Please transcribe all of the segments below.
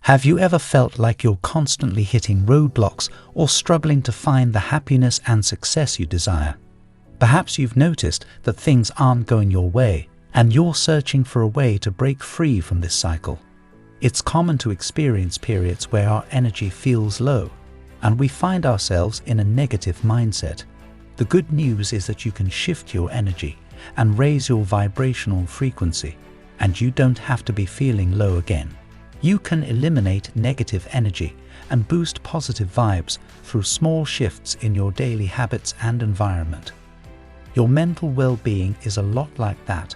Have you ever felt like you're constantly hitting roadblocks or struggling to find the happiness and success you desire? Perhaps you've noticed that things aren't going your way, and you're searching for a way to break free from this cycle. It's common to experience periods where our energy feels low, and we find ourselves in a negative mindset. The good news is that you can shift your energy and raise your vibrational frequency, and you don't have to be feeling low again. You can eliminate negative energy and boost positive vibes through small shifts in your daily habits and environment. Your mental well-being is a lot like that,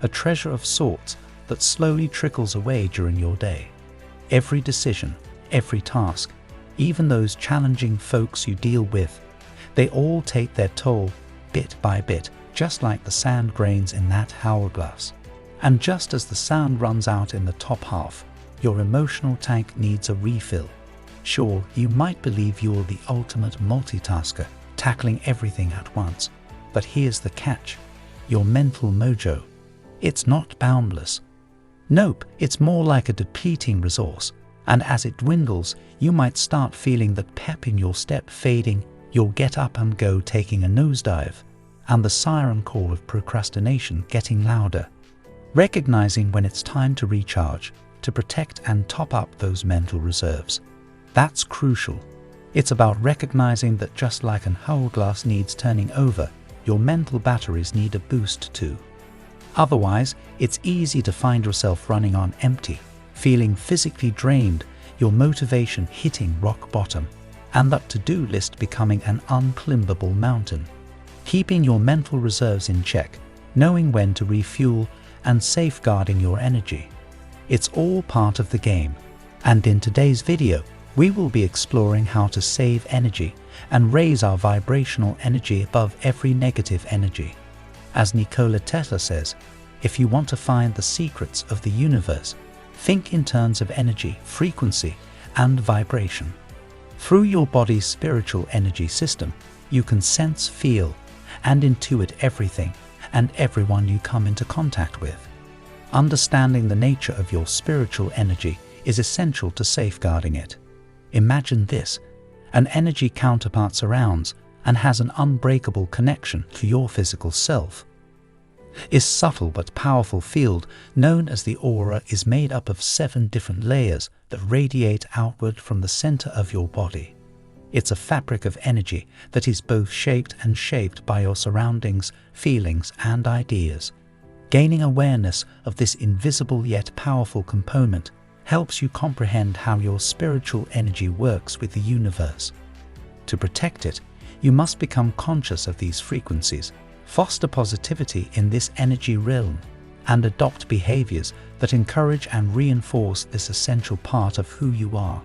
a treasure of sorts that slowly trickles away during your day. Every decision, every task, even those challenging folks you deal with, they all take their toll bit by bit, just like the sand grains in that hourglass. And just as the sand runs out in the top half, your emotional tank needs a refill. Sure, you might believe you're the ultimate multitasker, tackling everything at once. But here's the catch: your mental mojo. It's not boundless. Nope, it's more like a depleting resource. And as it dwindles, you might start feeling that pep in your step fading, your get up and go taking a nosedive, and the siren call of procrastination getting louder. Recognizing when it's time to recharge, to protect and top up those mental reserves. That's crucial. It's about recognizing that just like an hourglass needs turning over, your mental batteries need a boost too. Otherwise, it's easy to find yourself running on empty, feeling physically drained, your motivation hitting rock bottom, and that to-do list becoming an unclimbable mountain. Keeping your mental reserves in check, knowing when to refuel, and safeguarding your energy. It's all part of the game, and in today's video, we will be exploring how to save energy and raise our vibrational energy above every negative energy. As Nikola Tesla says, if you want to find the secrets of the universe, think in terms of energy, frequency, and vibration. Through your body's spiritual energy system, you can sense, feel, and intuit everything and everyone you come into contact with. Understanding the nature of your spiritual energy is essential to safeguarding it. Imagine this: an energy counterpart surrounds and has an unbreakable connection to your physical self. This subtle but powerful field, known as the aura, is made up of 7 different layers that radiate outward from the center of your body. It's a fabric of energy that is both shaped and shaped by your surroundings, feelings, and ideas. Gaining awareness of this invisible yet powerful component helps you comprehend how your spiritual energy works with the universe. To protect it, you must become conscious of these frequencies, foster positivity in this energy realm, and adopt behaviors that encourage and reinforce this essential part of who you are.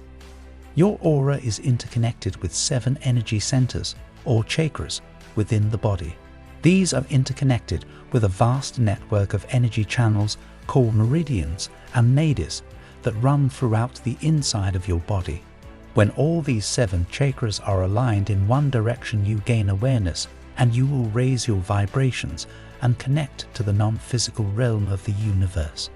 Your aura is interconnected with 7 energy centers, or chakras, within the body. These are interconnected with a vast network of energy channels called meridians and nadis that run throughout the inside of your body. When all these 7 chakras are aligned in one direction, you gain awareness, and you will raise your vibrations and connect to the non-physical realm of the universe.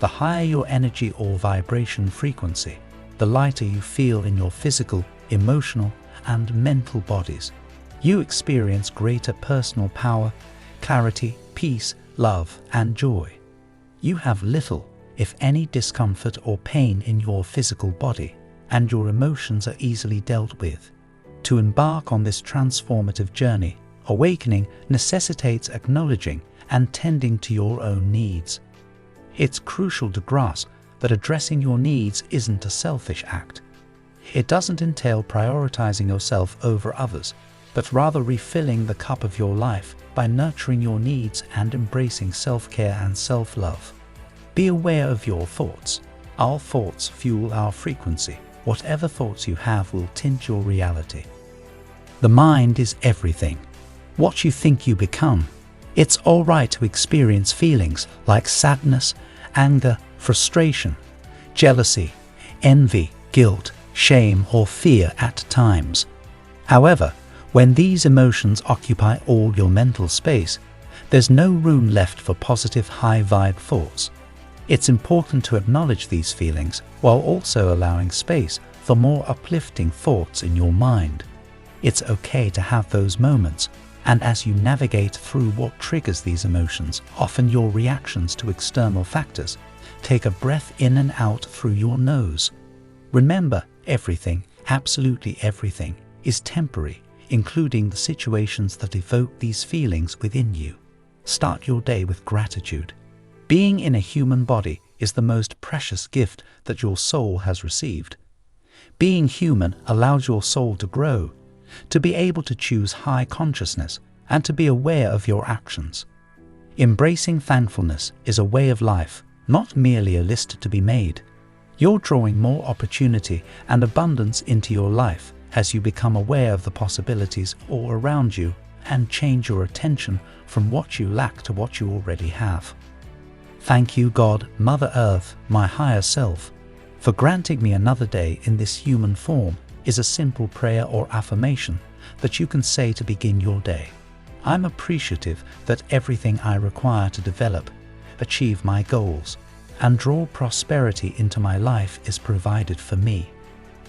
The higher your energy or vibration frequency, the lighter you feel in your physical, emotional, and mental bodies. You experience greater personal power, clarity, peace, love, and joy. You have little, if any, discomfort or pain in your physical body, and your emotions are easily dealt with. To embark on this transformative journey, awakening necessitates acknowledging and tending to your own needs. It's crucial to grasp that addressing your needs isn't a selfish act. It doesn't entail prioritizing yourself over others, but rather refilling the cup of your life by nurturing your needs and embracing self-care and self-love. Be aware of your thoughts. Our thoughts fuel our frequency. Whatever thoughts you have will tint your reality. The mind is everything. What you think you become. It's all right to experience feelings like sadness, anger, frustration, jealousy, envy, guilt, shame, or fear at times. However, when these emotions occupy all your mental space, there's no room left for positive high-vibe thoughts. It's important to acknowledge these feelings while also allowing space for more uplifting thoughts in your mind. It's okay to have those moments, and as you navigate through what triggers these emotions, often your reactions to external factors, take a breath in and out through your nose. Remember, everything, absolutely everything, is temporary, including the situations that evoke these feelings within you. Start your day with gratitude. Being in a human body is the most precious gift that your soul has received. Being human allows your soul to grow, to be able to choose high consciousness, and to be aware of your actions. Embracing thankfulness is a way of life, not merely a list to be made. You're drawing more opportunity and abundance into your life as you become aware of the possibilities all around you and change your attention from what you lack to what you already have. Thank you, God, Mother Earth, my higher self, for granting me another day in this human form is a simple prayer or affirmation that you can say to begin your day. I'm appreciative that everything I require to develop, achieve my goals, and draw prosperity into my life is provided for me.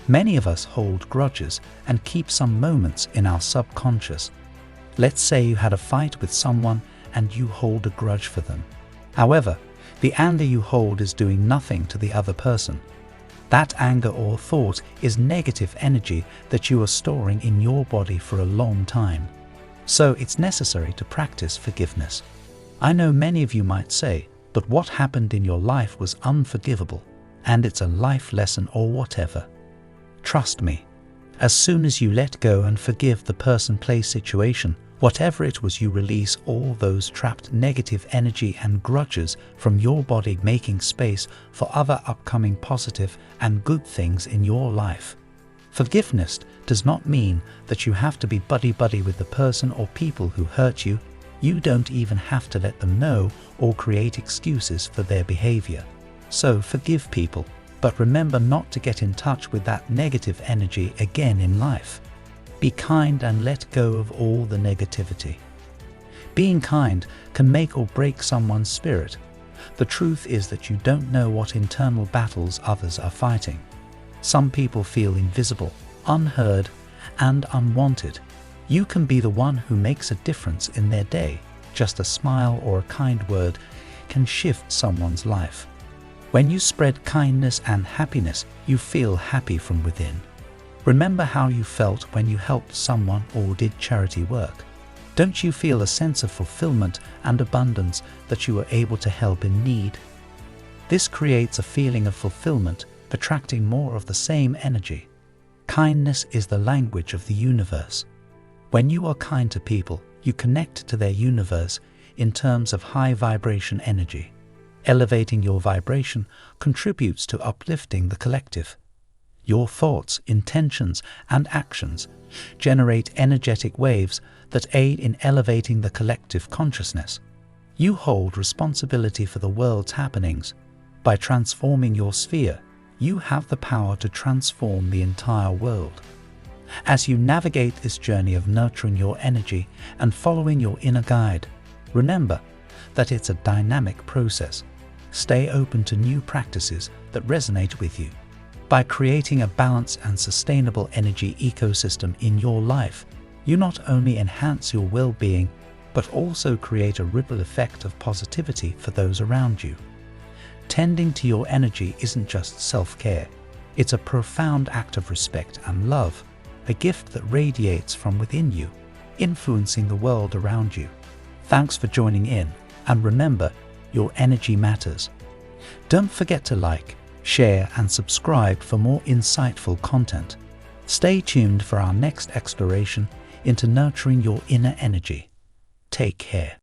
Many of us hold grudges and keep some moments in our subconscious. Let's say you had a fight with someone and you hold a grudge for them. However, the anger you hold is doing nothing to the other person. That anger or thought is negative energy that you are storing in your body for a long time. So it's necessary to practice forgiveness. I know many of you might say, but what happened in your life was unforgivable, and it's a life lesson or whatever. Trust me, as soon as you let go and forgive the person, place, situation, whatever it was, you release all those trapped negative energy and grudges from your body, making space for other upcoming positive and good things in your life. Forgiveness does not mean that you have to be buddy-buddy with the person or people who hurt you. You don't even have to let them know or create excuses for their behavior. So forgive people, but remember not to get in touch with that negative energy again in life. Be kind and let go of all the negativity. Being kind can make or break someone's spirit. The truth is that you don't know what internal battles others are fighting. Some people feel invisible, unheard, and unwanted. You can be the one who makes a difference in their day. Just a smile or a kind word can shift someone's life. When you spread kindness and happiness, you feel happy from within. Remember how you felt when you helped someone or did charity work. Don't you feel a sense of fulfillment and abundance that you were able to help in need? This creates a feeling of fulfillment, attracting more of the same energy. Kindness is the language of the universe. When you are kind to people, you connect to their universe in terms of high vibration energy. Elevating your vibration contributes to uplifting the collective. Your thoughts, intentions, and actions generate energetic waves that aid in elevating the collective consciousness. You hold responsibility for the world's happenings. By transforming your sphere, you have the power to transform the entire world. As you navigate this journey of nurturing your energy and following your inner guide, remember that it's a dynamic process. Stay open to new practices that resonate with you. By creating a balanced and sustainable energy ecosystem in your life, you not only enhance your well-being, but also create a ripple effect of positivity for those around you. Tending to your energy isn't just self-care, it's a profound act of respect and love, a gift that radiates from within you, influencing the world around you. Thanks for joining in, and remember, your energy matters. Don't forget to like, share, and subscribe for more insightful content. Stay tuned for our next exploration into nurturing your inner energy. Take care.